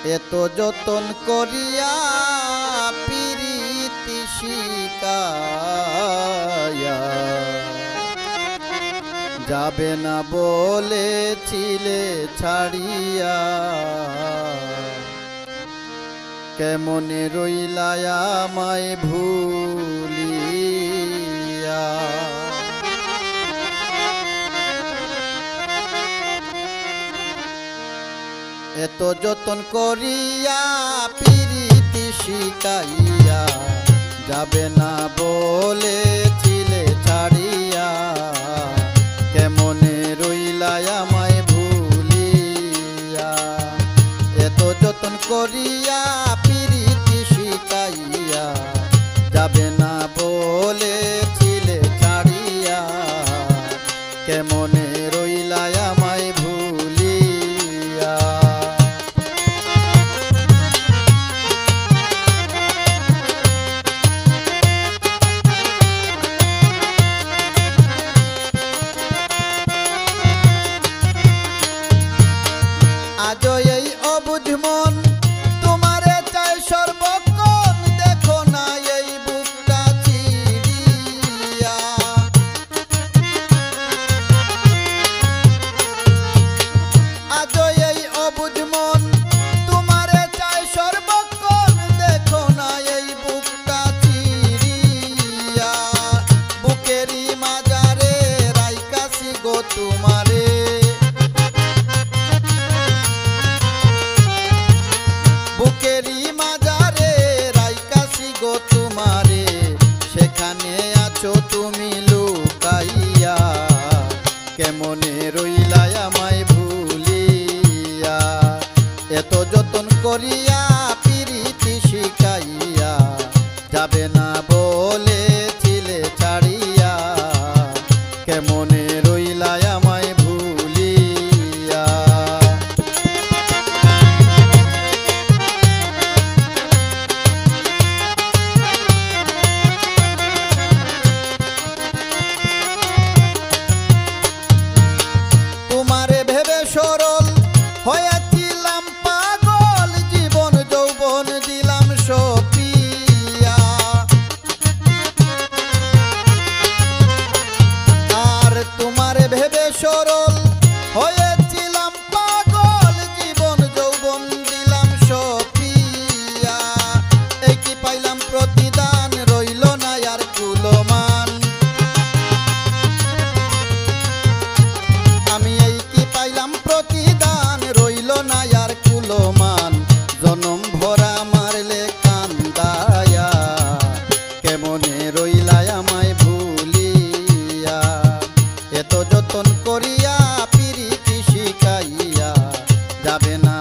এত যতন করিয়া প্রীতি শিখায়া যাবে না বলেছিলে ছাড়িয়া, কেমনে রইলা আমায় ভুলিয়া। এত যতন করিয়া প্রীতি শিখাইয়া যাবে না বলেছিলে ছাড়িয়া, কেমনে রইলা আমায় ভুলিয়া। এত যতন করিয়া প্রীতি শিখাইয়া যাবে না বলেছিলে ছাড়িয়া, কেমনে রইলা আমায় ভুলিয়া। আজও এই অবুঝ মন তোমারে চাই সর্বক্ষণ, দেখো না এই বুকটা চিরিয়া। আজও এই অবুঝ মন তোমারে চাই সর্বক্ষণ, দেখো না এই বুকটা চিরিয়া। বুকেরই মাজারে রাইকাছি গো তোমারে, বুকেরই মাজারে রাইকাছি গো তোমারে, সেখানে আছো তুমি লুকাইয়া, কেমনে রইলা আমায় ভুলিয়া। এত যতন করিয়া প্রীতি শিখাইয়া যাবে না বলেছিলে ছাড়িয়া, কেমনে রইলা আমায় ভুলিয়া। তোমারে ভেবে সরল হয়েছিলাম পাগল, জীবন যৌবন দিলাম সপিয়া। আর তোমারে ভেবে সরল হয়েছিলাম পাগল, জীবন যৌবন দিলাম সপিয়া। এই কি পাইলাম প্রতিদান, রইল না আর কুলমান। আমি এই কি পাইলাম প্রতিদান, রইল না আর কুলমান। জনম ভরা মারলে কান্দায়া, কেমনে রইলা আমায় ভুলিয়া। এত যতন করিয়া প্রীতি শিখাইয়া যাবে না